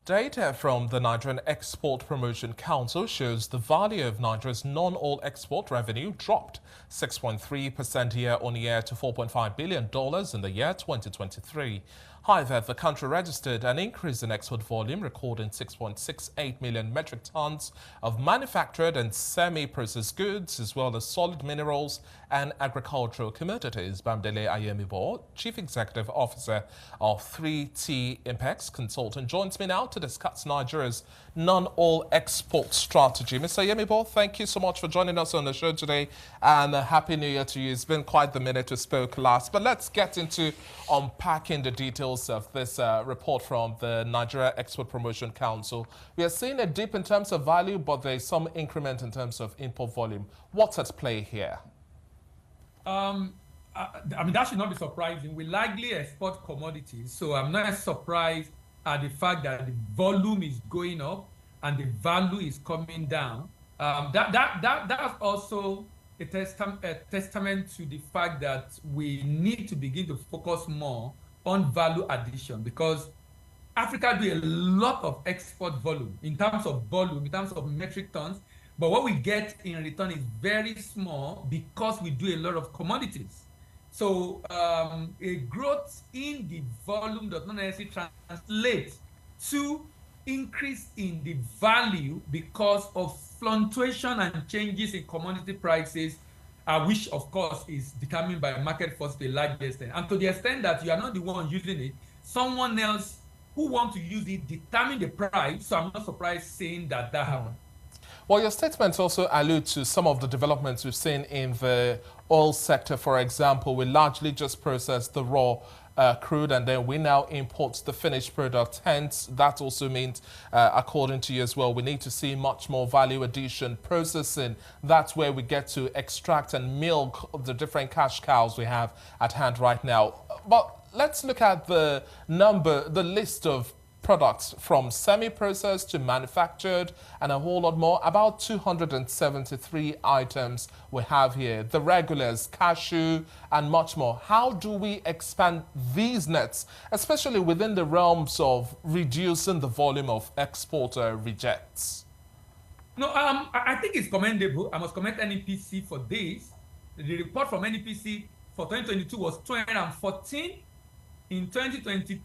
Data from the Nigerian Export Promotion Council shows the value of Nigeria's non-oil export revenue dropped 6.3% year-on-year to $4.5 billion in the year 2023. However, the country registered an increase in export volume, recording 6.68 million metric tons of manufactured and semi-processed goods, as well as solid minerals and agricultural commodities. Bamdele Ayemibo, Chief Executive Officer of 3T Impex Consultant, joins me now to discuss Nigeria's non-oil export strategy. Mr. Ayemibo, thank you so much for joining us on the show today, and Happy New Year to you. It's been quite the minute we spoke last, but let's get into unpacking the details of this report from the Nigeria Export Promotion Council. We are seeing a dip in terms of value, but there is some increment in terms of import volume. What's at play here? I mean, that should not be surprising. We largely export commodities, so I'm not surprised at the fact that the volume is going up and the value is coming down. That's also a testament to the fact that we need to begin to focus more on value addition, because Africa do a lot of export volume, in terms of metric tons, but what we get in return is very small because we do a lot of commodities. So a growth in the volume does not necessarily translate to increase in the value because of fluctuation and changes in commodity prices, which of course is determined by market force to a large extent. And to the extent that you are not the one using it, someone else who wants to use it determine the price. So I'm not surprised saying that happened. Well, your statements also allude to some of the developments we've seen in the oil sector. For example, we largely just process the raw crude, and then we now import the finished product. Hence, that also means, according to you as well, we need to see much more value addition processing. That's where we get to extract and milk the different cash cows we have at hand right now. But let's look at the list of products from semi-processed to manufactured and a whole lot more. About 273 items we have here. The regulars, cashew, and much more. How do we expand these nets, especially within the realms of reducing the volume of exporter rejects? No, I think it's commendable. I must commend NEPC for this. The report from NEPC for 2022 was 214. In 2023,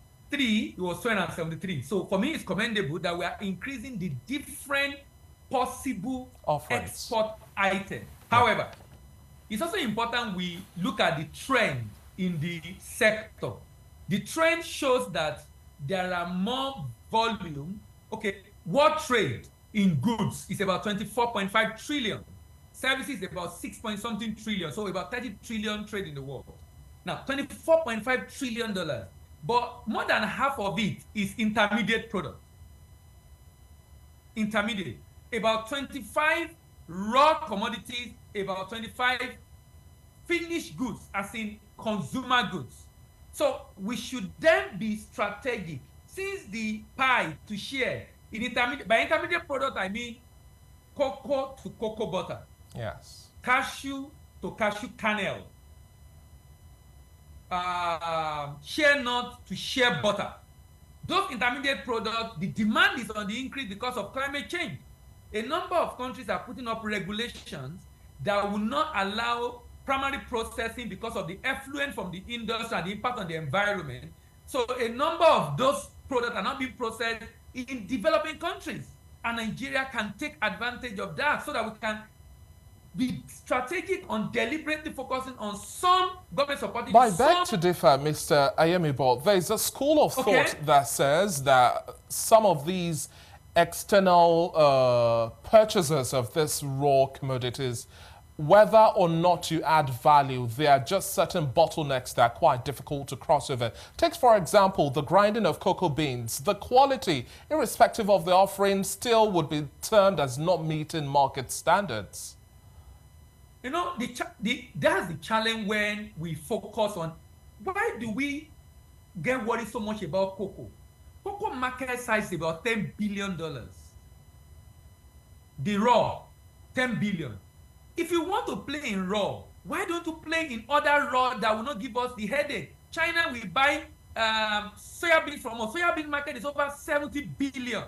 it was 273. So for me, it's commendable that we are increasing the different possible export items. However, it's also important we look at the trend in the sector. The trend shows that there are more volume. Okay, world trade in goods is about 24.5 trillion. Services is about 6-point-something trillion. So about 30 trillion trade in the world. Now, $24.5 trillion. But more than half of it is intermediate product. Intermediate. About 25 raw commodities, about 25 finished goods, as in consumer goods. So we should then be strategic. Since the pie to share, by intermediate product, I mean cocoa to cocoa butter. Yes. Cashew to cashew kernel. Share nut to share butter. Those intermediate products, the demand is on the increase because of climate change. A number of countries are putting up regulations that will not allow primary processing because of the effluent from the industry and the impact on the environment. So a number of those products are not being processed in developing countries. And Nigeria can take advantage of that so that we can be strategic on deliberately focusing on some government supporting. But I beg to differ, Mr. Ayemibo. There is a school of thought that says that some of these external purchasers of this raw commodities, whether or not you add value, there are just certain bottlenecks that are quite difficult to cross over. Take, for example, the grinding of cocoa beans. The quality, irrespective of the offering, still would be termed as not meeting market standards. You know, that's the challenge when we focus on why do we get worried so much about cocoa? Cocoa market size is about $10 billion. The raw, 10 billion. If you want to play in raw, why don't you play in other raw that will not give us the headache? China will buy soya beans from us. Soya bean market is over 70 billion.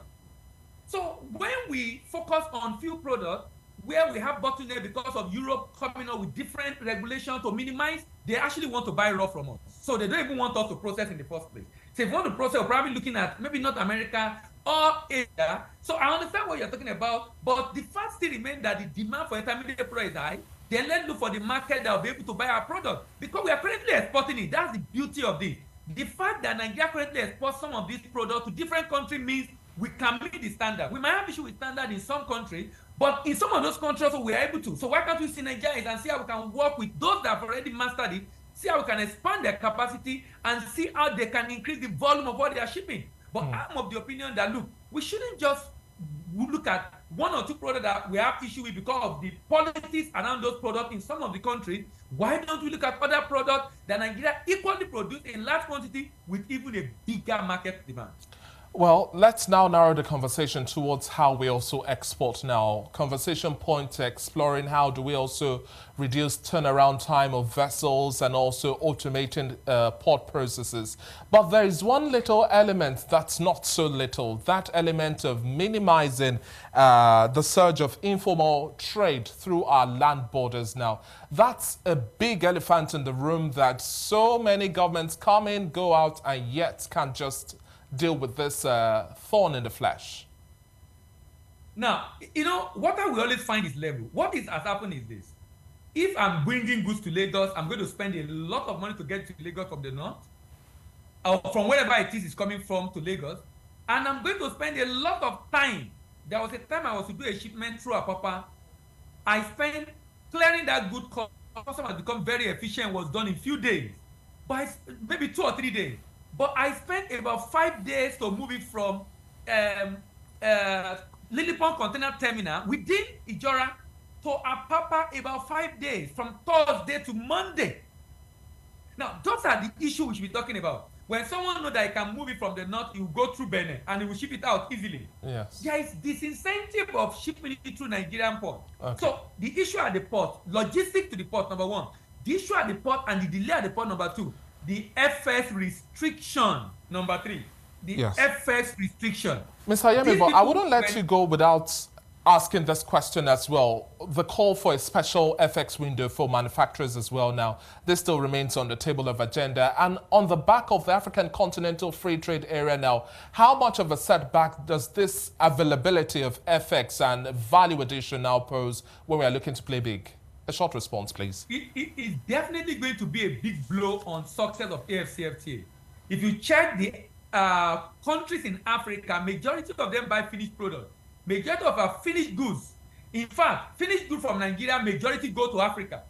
So when we focus on few products where we have bottleneck because of Europe coming up with different regulations to minimize, they actually want to buy raw from us. So they don't even want us to process in the first place. So if you want to process, we're probably looking at maybe North America or Asia. So I understand what you're talking about, but the fact still remains that the demand for intermediate product is high. Then let's look for the market that will be able to buy our product because we are currently exporting it. That's the beauty of this. The fact that Nigeria currently exports some of these products to different countries means we can meet the standard. We might have issue with standard in some countries, but in some of those countries we are able to. So why can't we see Nigeria and see how we can work with those that have already mastered it, see how we can expand their capacity and see how they can increase the volume of what they are shipping. But I'm of the opinion that, look, we shouldn't just look at one or two products that we have issue with because of the politics around those products in some of the countries. Why don't we look at other products that Nigeria equally produce in large quantity with even a bigger market demand? Well, let's now narrow the conversation towards how we also export now. Conversation point to exploring how do we also reduce turnaround time of vessels and also automating port processes. But there is one little element that's not so little, that element of minimizing the surge of informal trade through our land borders now. That's a big elephant in the room that so many governments come in, go out, and yet can't just deal with this thorn in the flesh. Now, what I will always find is level. What has happened is this. If I'm bringing goods to Lagos, I'm going to spend a lot of money to get to Lagos from the north, or from wherever it is coming from to Lagos, and I'm going to spend a lot of time. There was a time I was to do a shipment through Apapa. I spent clearing that good customer has become very efficient, was done in few days, by maybe 2 or 3 days. But I spent about 5 days to move it from Lilipon Container Terminal within Ijora to Apapa about 5 days, from Thursday to Monday. Now, those are the issues we should be talking about. When someone knows that he can move it from the north, he will go through Benin and he will ship it out easily. Yes. There is disincentive of shipping it through Nigerian port. Okay. So the issue at the port, logistics to the port, number one. The issue at the port and the delay at the port, number two. The FS restriction, number three. The FS restriction. Mr. Ayemi, but I wouldn't let you go without asking this question as well. The call for a special FX window for manufacturers as well now. This still remains on the table of agenda. And on the back of the African Continental Free Trade Area now, how much of a setback does this availability of FX and value addition now pose when we are looking to play big? A short response, please. It is definitely going to be a big blow on success of AFCFTA. If you check the countries in Africa, majority of them buy finished products. Majority of our finished goods. In fact, finished goods from Nigeria, majority go to Africa.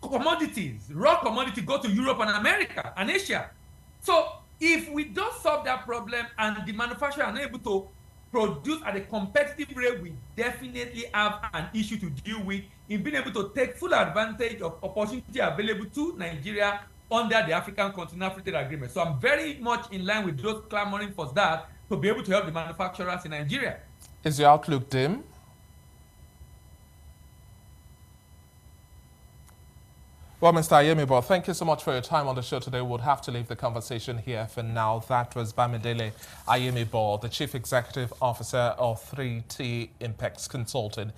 Commodities, raw commodities go to Europe and America and Asia. So if we don't solve that problem and the manufacturer are not able to produce at a competitive rate, we definitely have an issue to deal with in being able to take full advantage of opportunity available to Nigeria under the African Continental Free Trade Agreement. So I'm very much in line with those clamoring for that to be able to help the manufacturers in Nigeria. Is your outlook dim? Well, Mr. Ayemi, thank you so much for your time on the show today. We'll have to leave the conversation here for now. That was Bamidele Ayemi, the Chief Executive Officer of 3T Impex Consulting.